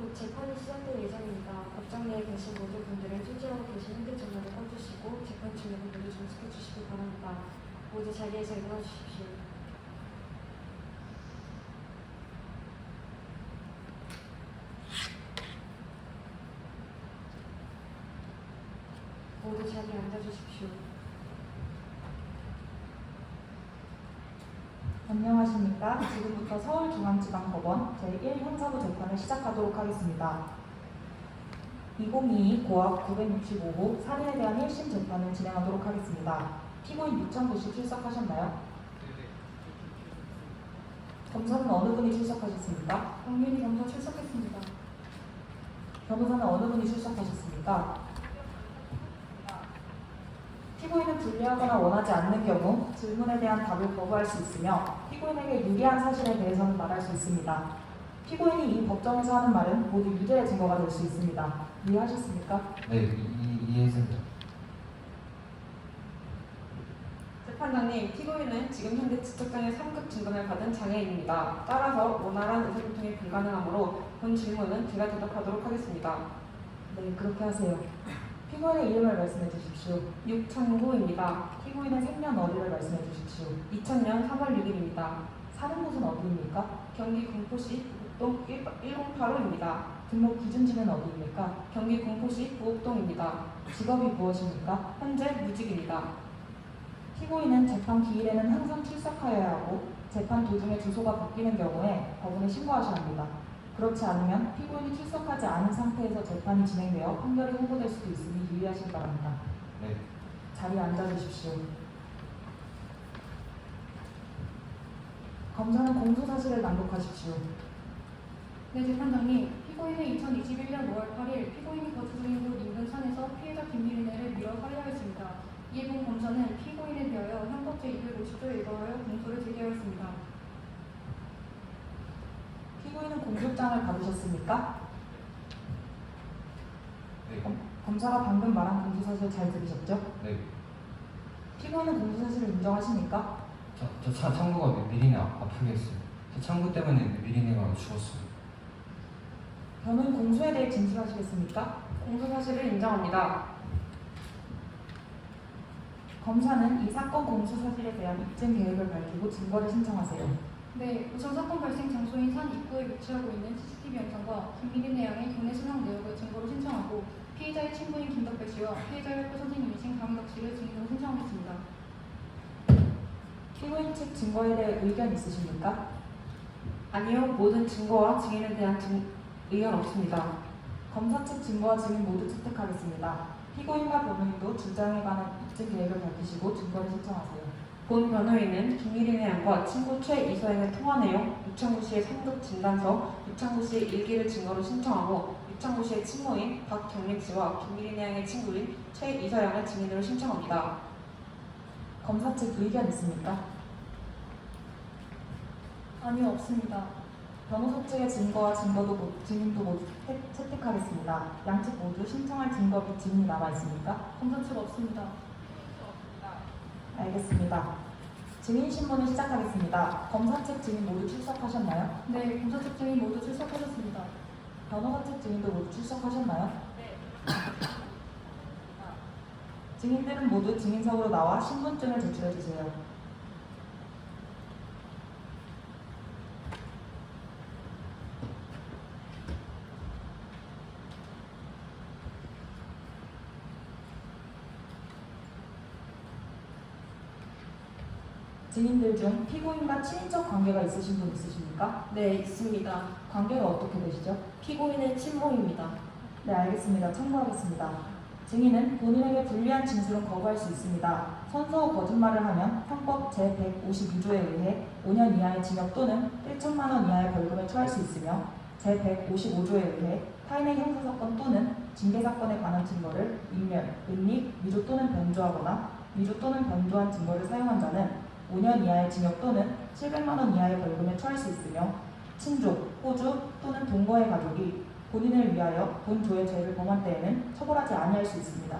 곧 재판이 시작될 예정입니다. 법정 내에 계신 모든 분들은 소지하고 계신 핸드전화를 꺼주시고 재판 중에는 모두 종식해 주시기 바랍니다. 모두 자리에서 일어나 주십시오. 모두 자리에 앉아주십시오. 안녕하십니까. 지금부터 서울중앙지방법원 제1형사부 재판을 시작하도록 하겠습니다. 2022 고압 965호 살인에 대한 1심 재판을 진행하도록 하겠습니다. 피고인 유창구 씨 출석하셨나요? 검사는 어느 분이 출석하셨습니까? 박민희 검사 출석했습니다. 변호사는 어느 분이 출석하셨습니까? 피고인은 불리하거나 원하지 않는 경우 질문에 대한 답을 거부할 수 있으며 피고인에게 유리한 사실에 대해서는 말할 수 있습니다. 피고인이 이 법정에서 하는 말은 모두 유죄의 증거가 될 수 있습니다. 이해하셨습니까? 네, 이해했습니다. 재판장님, 피고인은 지금 현재 지적장애 3급 진단을 받은 장애인입니다. 따라서 원활한 의사소통이 불가능하므로 본 질문은 제가 대답하도록 하겠습니다. 네, 그렇게 하세요. 피고인의 이름을 말씀해 주십시오. 육창구입니다. 피고인의 생년월일을 말씀해 주십시오. 2000년 3월 6일입니다. 사는 곳은 어디입니까? 경기 군포시 부곡동 1085입니다. 등록 기준지는 어디입니까? 경기 군포시 부곡동입니다. 직업이 무엇입니까? 현재 무직입니다. 피고인은 재판 기일에는 항상 출석하여야 하고 재판 도중에 주소가 바뀌는 경우에 법원에 신고하셔야 합니다. 그렇지 않으면 피고인이 출석하지 않은 상태에서 재판이 진행되어 판결이 회부될 수도 있으니 유의하시기 바랍니다. 네, 자리에 앉아주십시오. 검사는 공소사실을 낭독하십시오. 네, 재판장님. 피고인은 2021년 5월 8일 피고인이 거주 중인 곳 인근 산에서 피해자 김미린애를 밀어 살해하였습니다. 이에 본 검사는 피고인에 대하여 형법 제250조에 의거하여 공소를 제기하였습니다. 피고인은 공소장을 받으셨습니까? 네, 검사가 방금 말한 공소사실 잘 들으셨죠? 네. 피고인은 공소사실을 인정하십니까? 저 창구가 미린이 아프게 했어요. 저 창구 때문에 미린이가 죽었어요. 변호인 공소에 대해 진술하시겠습니까? 공소사실을 인정합니다. 검사는 이 사건 공소사실에 대한 입증 계획을 밝히고 증거를 신청하세요. 네, 우선 사건 발생 장소인 산 입구에 위치하고 있는 CCTV 영상과 김미린애 양의 교내 신원 내역을 증거로 신청하고 피해자의 친구인 김덕배 씨와 피해자의 학교 선생님이신 강덕 씨를 증인으로 신청하겠습니다. 피고인 측 증거에 대해 의견 있으십니까? 아니요, 모든 증거와 증인에 대한 의견 없습니다. 검사 측 증거와 증인 모두 채택하겠습니다. 피고인과 변호인도 주장에 관한 입증 계획을 밝히시고 증거를 신청하세요. 본 변호인은 김미린의 양과 친구 최 이서영의 통화 내용, 유창구 씨의 3급 진단서, 유창구 씨의 일기를 증거로 신청하고 유창구 씨의 친모인 박경림 씨와 김미린의 양의 친구인 최 이서영을 증인으로 신청합니다. 검사 측 의견 있습니까? 아니요, 없습니다. 변호사 측의 증거와 증인도 모두 채택하겠습니다. 양측 모두 신청할 증거 및 증인이 남아 있습니까? 검사 측 없습니다. 알겠습니다. 증인 신문을 시작하겠습니다. 검사 측 증인 모두 출석하셨나요? 네, 검사 측 증인 모두 출석하셨습니다. 변호사 측 증인도 모두 출석하셨나요? 네. 증인들은 모두 증인석으로 나와 신분증을 제출해 주세요. 증인들 중 피고인과 친인척 관계가 있으신 분 있으십니까? 네, 있습니다. 관계가 어떻게 되시죠? 피고인의 친모입니다. 네, 알겠습니다. 청구하겠습니다. 증인은 본인에게 불리한 진술은 거부할 수 있습니다. 선서 거짓말을 하면 형법 제152조에 의해 5년 이하의 징역 또는 1천만 원 이하의 벌금에 처할 수 있으며 제155조에 의해 타인의 형사사건 또는 징계사건에 관한 증거를 인멸, 은닉, 위조 또는 변조하거나 위조 또는 변조한 증거를 사용한 자는 5년 이하의 징역 또는 700만 원 이하의 벌금에 처할 수 있으며 친족, 호주 또는 동거의 가족이 본인을 위하여 본 조의 죄를 범한 때에는 처벌하지 아니할 수 있습니다.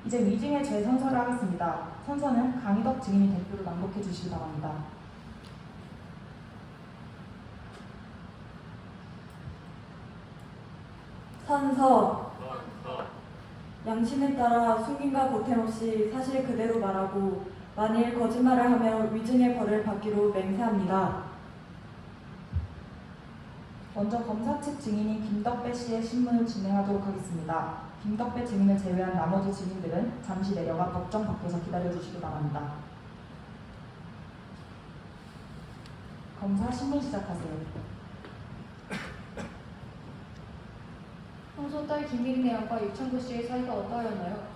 이제 위증의 죄 선서를 하겠습니다. 선서는 강희덕 증인이 대표로 낭독해 주시기 바랍니다. 선서 양심에 따라 숨김과 보탬 없이 사실 그대로 말하고 만일 거짓말을 하며 위증의 벌을 받기로 맹세합니다. 먼저 검사 측 증인인 김덕배 씨의 신문을 진행하도록 하겠습니다. 김덕배 증인을 제외한 나머지 증인들은 잠시 내려가 법정 밖에서 기다려주시기 바랍니다. 검사 신문 시작하세요. 평소 딸 김미린의 양과 유창구 씨의 사이가 어떠하였나요?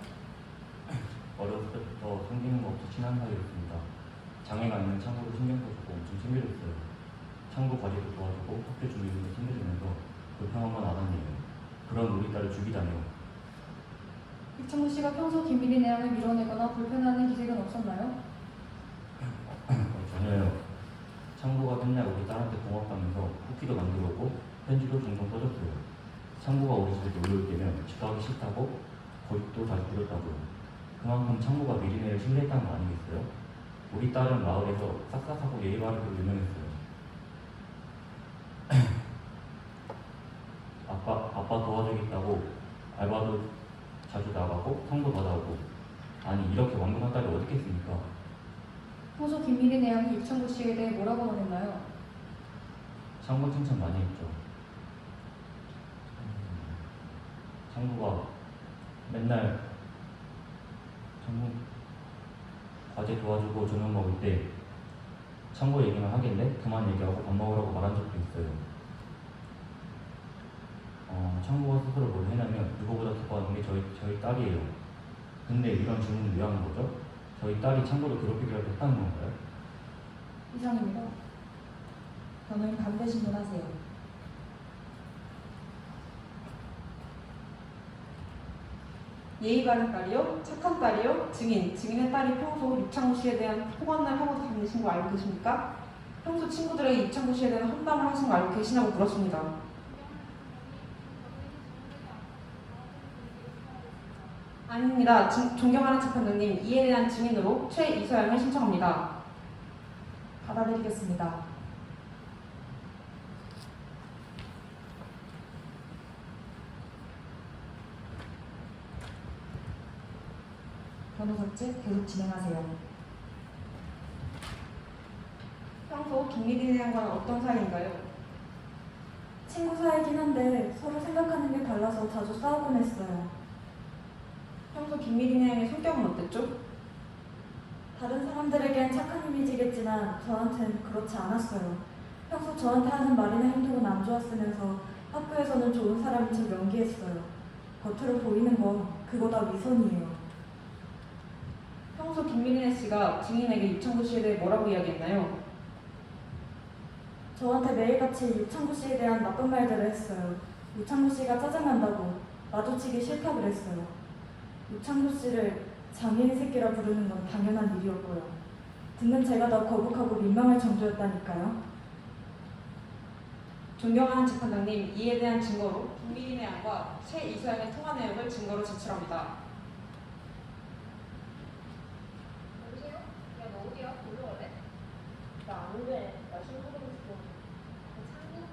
어렸을 때부터 생기는 것부터 친한 사이였습니다. 장애가 있는 창구를 신경 써주고 엄청 챙겨줬어요. 창구 과제도 도와주고 학교 준비도 챙겨주면서 불평한 건 안 하네요. 그런 우리 딸을 죽이다뇨. 유창구 씨가 평소 김미린의 양을 밀어내거나 불편해하는 기색은 없었나요? 전혀요. 창구가 맨날 우리 딸한테 고맙다면서 쿠키도 만들었고 편지도 종종 써줬어요. 창구가 우리 집에 놀러 올 때면 집 가기 싫다고 고집도 자주 부렸다고요. 그만큼 창구가 미리네를 신뢰했다는 거 아니겠어요? 우리 딸은 마을에서 싹싹하고 예의 바르기로 유명했어요. 아빠 도와주겠다고 알바도 자주 나가고 상도 받아오고. 아니 이렇게 완벽한 딸이 어디 있겠습니까? 평소 김미린의 양이 유창구 씨에 대해 뭐라고 말했나요? 창구 칭찬 많이 했죠. 창구가 맨날 창구 과제 도와주고 저녁 먹을 때 창구 얘기만 하길래 그만 얘기하고 밥 먹으라고 말한 적도 있어요. 창구가 스스로 뭘 해내면 누구보다 기뻐하는 게 저희 딸이에요. 근데 이런 질문을 왜 하는 거죠? 저희 딸이 창구를 괴롭히기라도 했다는 건가요? 이상입니다. 저는 반대 신문하세요. 예의 바른 딸이요? 착한 딸이요? 증인의 딸이 평소 유창구 씨에 대한 폭언을 하고 다니신 거 알고 계십니까? 평소 친구들에게 유창구 씨에 대한 험담을 하신 거 알고 계시냐고 물었습니다. 아닙니다. 존경하는 재판장님, 이에 대한 증인으로 최이서양을 신청합니다. 받아들이겠습니다. 변호사 측 계속 진행하세요. 평소 김미린의 양과는 어떤 사이인가요? 친구 사이긴 한데 서로 생각하는 게 달라서 자주 싸우곤 했어요. 평소 김미린의 양의 성격은 어땠죠? 다른 사람들에겐 착한 이미지겠지만 저한텐 그렇지 않았어요. 평소 저한테 하는 말이나 행동은 안 좋았으면서 학교에서는 좋은 사람인 척 연기했어요. 겉으로 보이는 건 그거 다 위선이에요. 평소 김미린의 씨가 증인에게 유창구 씨에 대해 뭐라고 이야기했나요? 저한테 매일같이 유창구 씨에 대한 나쁜 말들을 했어요. 유창구 씨가 짜증난다고 마주치기 싫다고 그랬어요. 유창구 씨를 장애인 새끼라 부르는 건 당연한 일이었고요. 듣는 제가 더 거북하고 민망할 정도였다니까요. 존경하는 재판장님, 이에 대한 증거로 김미린의 양과 최이서양의 통화 내용을 증거로 제출합니다. 여보세요? 야, 너 어디야? 놀러 갈래? 나 안 돼. 나 친구들 있어. 창구?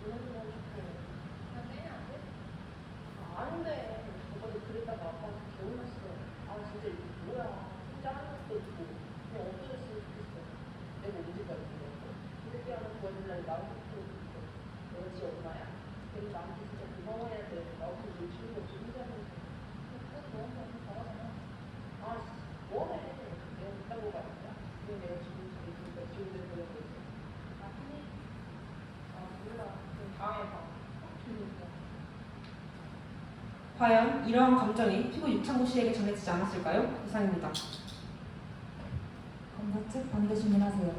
보내주고 싶어. 그냥 빼면 안 돼? 안 돼. 저번에 그랬다가 아빠한테 개혼했어. 진짜 이게 뭐야. 진짜 하는 것도 있고. 그냥 없어졌으면 좋겠어. 내가 언제까지 그랬어? 이 새끼 하나 구해주려니 마음 고프고 있어. 내가 지 엄마야? 그래도 나한테 진짜 고마워해야 돼. 나한테 놓치는 거 없이 혼자 하는 거. 너한테 잘하잖아. 뭐해? 내가 못하고 가니까. 그럼 내가 지금 저기 있으니까 지금 보내고 있어. 아프니? 몰라. 그럼 다음에 봐. 그러니까. 과연 이러한 감정이 피고 유창구 씨에게 전해지지 않았을까요? 이상입니다. 검사 측 반대 신문하세요.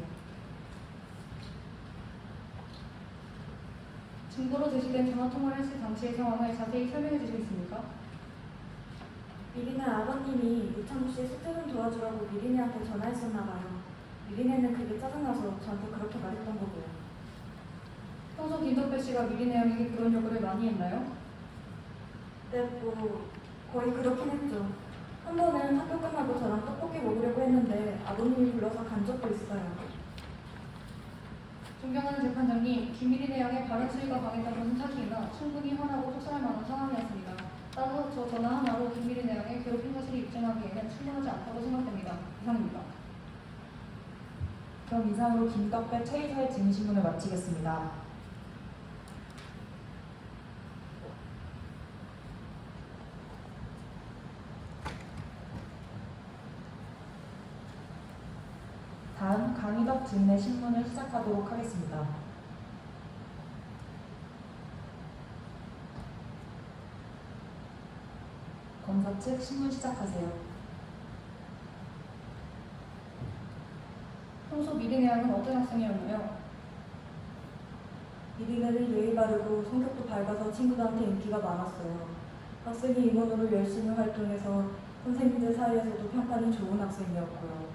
증거로 제시된 전화통화를 했을 당시의 상황을 자세히 설명해 주시겠습니까? 미리네 아버님이 유창구 씨 숙제 좀 도와주라고 미리네한테 전화했었나 봐요. 미리네는 그게 짜증나서 저한테 그렇게 말했던 거고요. 평소 김덕배 씨가 미린의 양에게 그런 요구를 많이 했나요? 네, 거의 그렇긴 했죠. 한 번은 학교 끝나고 저랑 떡볶이 먹으려고 했는데 아버님이 불러서 간 적도 있어요. 존경하는 재판장님, 김미린의 양의 발언 수위가 강했다는 사실이나 충분히 화나고 속상할 만한 상황이었습니다. 따라서 저 전화 하나로 김미린의 양의 괴롭힘 사실을 입증하기에는 충분하지 않다고 생각됩니다. 이상입니다. 그럼 이상으로 김덕배 최이사의 증인신문을 마치겠습니다. 다음 강희덕 증인의 신문을 시작하도록 하겠습니다. 검사 측 신문 시작하세요. 평소 미린의 양은 어떤 학생이었나요? 미리네는 예의 바르고 성격도 밝아서 친구들한테 인기가 많았어요. 학생이 임원으로 열심히 활동해서 선생님들 사이에서도 평판이 좋은 학생이었고요.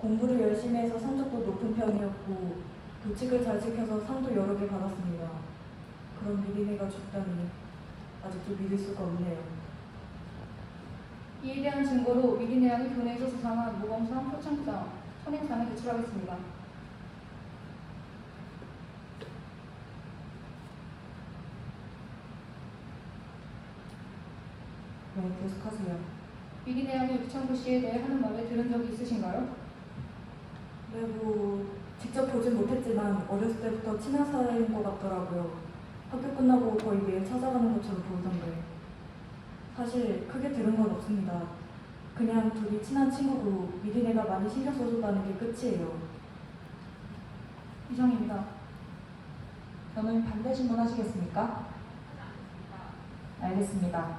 공부를 열심히 해서 성적도 높은 편이었고 규칙을 잘 지켜서 상도 여러 개 받았습니다. 그런 미리네가 죽다니 아직도 믿을 수가 없네요. 이에 대한 증거로 미린의 양이 교내에서 수상한 모범상, 표창장, 선행상을 제출하겠습니다. 네, 계속하세요. 미린의 양이 유창구 씨에 대해 하는 말을 들은 적이 있으신가요? 네, 직접 보진 못했지만 어렸을 때부터 친한 사이인 것 같더라고요. 학교 끝나고 거의 매일 찾아가는 것처럼 보이던데. 사실 크게 들은 건 없습니다. 그냥 둘이 친한 친구고 미리네가 많이 신경 써줬다는 게 끝이에요. 이상입니다. 그러면 반대 신문하시겠습니까? 알겠습니다.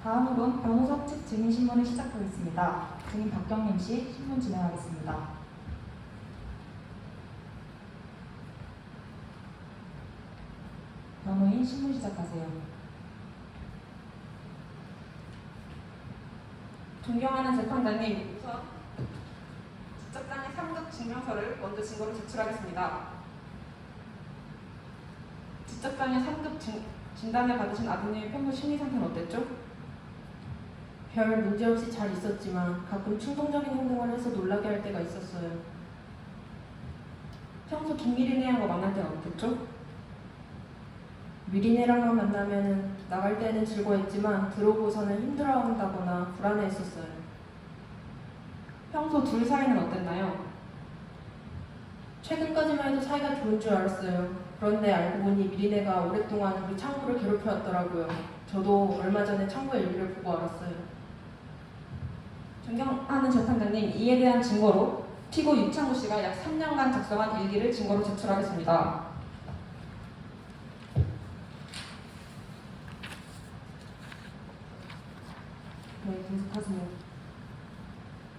다음으론 변호사 측 증인 신문을 시작하겠습니다. 증인 박경림 씨 신문 진행하겠습니다. 변호인 신문 시작하세요. 존경하는 재판장님, 우선 지적장의 3급 증명서를 먼저 증거로 제출하겠습니다. 지적장의 3급 진단을 받으신 아드님의 평소 심리 상태는 어땠죠? 별 문제 없이 잘 있었지만 가끔 충동적인 행동을 해서 놀라게 할 때가 있었어요. 평소 김미린의 양과 만날 때는 어땠죠? 미리네랑만 만나면 나갈 때는 즐거웠지만 들어오고서는 힘들어한다거나 불안해했었어요. 평소 둘 사이는 어땠나요? 최근까지만 해도 사이가 좋은 줄 알았어요. 그런데 알고 보니 미리네가 오랫동안 우리 창구를 괴롭혀왔더라고요. 저도 얼마 전에 창구의 일기를 보고 알았어요. 존경하는 재판장님, 이에 대한 증거로 피고 유창구 씨가 약 3년간 작성한 일기를 증거로 제출하겠습니다. 네, 계속하세요.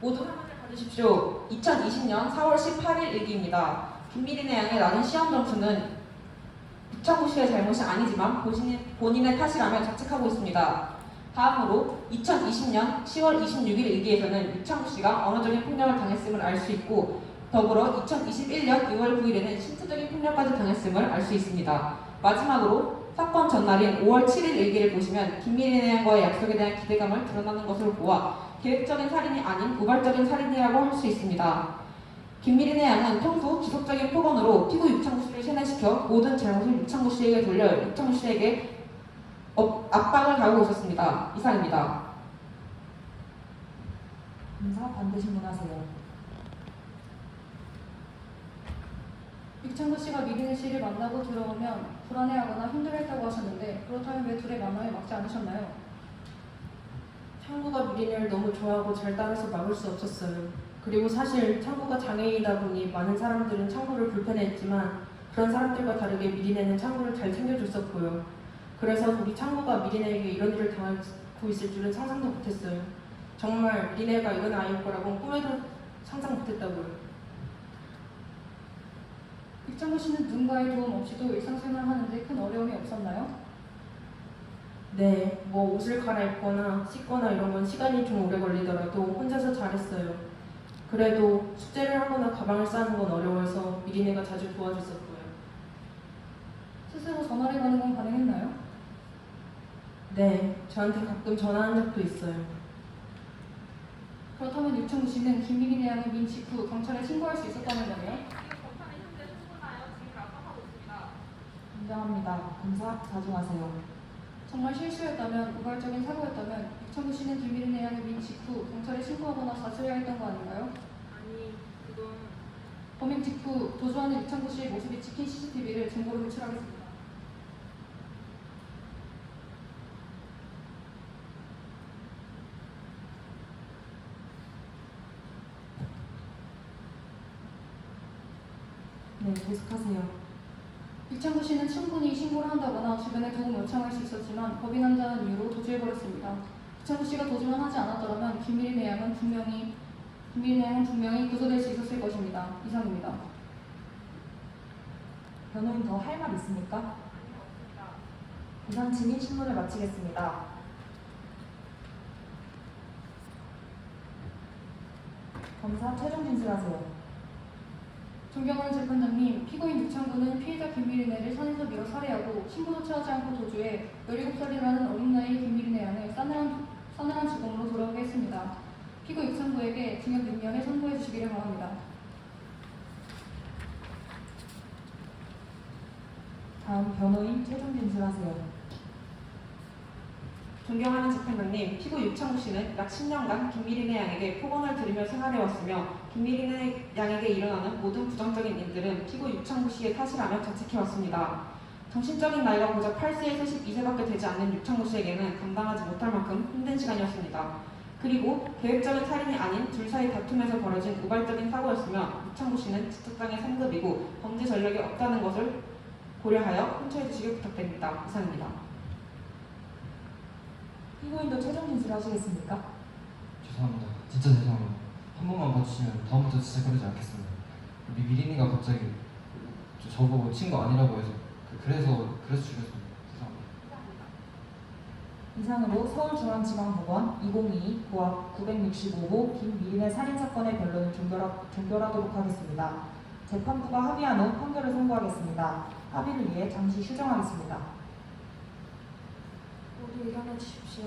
모두 화면을 봐주십시오. 2020년 4월 18일 일기입니다. 김미린의 양의 낮은 시험 점수는 유창구 씨의 잘못이 아니지만 본인의 탓이라며 자책하고 있습니다. 다음으로 2020년 10월 26일 일기에서는 유창구 씨가 언어적인 폭력을 당했음을 알 수 있고 더불어 2021년 6월 9일에는 신체적인 폭력까지 당했음을 알 수 있습니다. 마지막으로 사건 전날인 5월 7일 일기를 보시면 김미린의 양과의 약속에 대한 기대감을 드러나는 것으로 보아 계획적인 살인이 아닌 우발적인 살인이라고 할 수 있습니다. 김미린의 양은 평소 지속적인 폭언으로 피고 유창구 씨를 세뇌시켜 모든 잘못을 유창구 씨에게 돌려 유창구 씨에게 압박을 가하고 있었습니다. 이상입니다. 검사 반대 신문하세요. 유창구 씨가 미린의 씨를 만나고 들어오면 불안해하거나 힘들어했다고 하셨는데 그렇다면 왜 둘의 만남에 막지 않으셨나요? 창구가 미리네를 너무 좋아하고 잘 따라서 막을 수 없었어요. 그리고 사실 창구가 장애인이다 보니 많은 사람들은 창구를 불편해했지만 그런 사람들과 다르게 미리네는 창구를 잘 챙겨줬었고요. 그래서 우리 창구가 미리네에게 이런 일을 당하고 있을 줄은 상상도 못했어요. 정말 미리네가 이런 아이일 거라고는 꿈에도 상상 못했다고요. 유창구 씨는 누군가의 도움 없이도 일상생활을 하는데 큰 어려움이 없었나요? 네, 옷을 갈아입거나 씻거나 이런 건 시간이 좀 오래 걸리더라도 혼자서 잘했어요. 그래도 숙제를 하거나 가방을 싸는 건 어려워서 미리네가 자주 도와줬었고요. 스스로 전화를 가는 건 가능했나요? 네, 저한테 가끔 전화한 적도 있어요. 그렇다면 유창구 씨는 김미린의 양을 민 직후 경찰에 신고할 수 있었다는 거네요? 있습니까? 자중하세요. 정말 실수였다면, 우발적인 사고였다면 유창구 씨는 김미린의 양을 민 직후 경찰에 신고하거나 사죄해야 했던 거 아닌가요? 아니, 그건 범행 직후 도주하는 유창구 씨의 모습이 찍힌 CCTV를 증거로 제출하겠습니다. 네, 계속하세요. 유창구 씨는 충분히 신고를 한다거나 주변에 도움 요청할 수 있었지만 법이 난다는 이유로 도주해버렸습니다. 유창구 씨가 도주만 하지 않았더라면 김미린의 양은 분명히 구조될 수 있었을 것입니다. 이상입니다. 변호인 더 할 말 있습니까? 이상 증인 신문을 마치겠습니다. 검사 최종 진술하세요. 존경하는 재판장님, 피고인 유창구는 피해자 김미린애를 산에서 밀어 살해하고 신고조차 하지 않고 도주해 17살이라는 어린 나이의 김미린애 양을 싸늘한 죽음으로 돌아오게 했습니다. 피고 유창구에게 징역 6년을 선고해 주시기를 바랍니다. 다음 변호인 최종 진술하세요. 존경하는 재판장님, 피고 유창구 씨는 약 10년간 김미린의 양에게 폭언을 들으며 생활해왔으며 김미린의 양에게 일어나는 모든 부정적인 일들은 피고 유창구 씨의 탓이라며 자책해왔습니다. 정신적인 나이가 고작 8세에서 12세밖에 되지 않는 유창구 씨에게는 감당하지 못할 만큼 힘든 시간이었습니다. 그리고 계획적인 살인이 아닌 둘 사이 다툼에서 벌어진 우발적인 사고였으며 유창구 씨는 지적장애 3급이고 범죄 전력이 없다는 것을 고려하여 혼처해 주시길 부탁드립니다. 이상입니다. 피고인도 최종 진술하시겠습니까? 죄송합니다. 진짜 죄송합니다. 한 번만 봐주시면 다음부터 진짜 그러지 않겠습니다. 미린이가 갑자기 저보고 친구 아니라고 해서 그래서 죽였습니다. 죄송합니다. 이상으로 서울중앙지방법원 2022 고압 965호 김미린의 살인사건의 변론을 종결하도록 하겠습니다. 재판부가 합의한 후 판결을 선고하겠습니다. 합의를 위해 잠시 휴정하겠습니다. 모두 일어나 주십시오.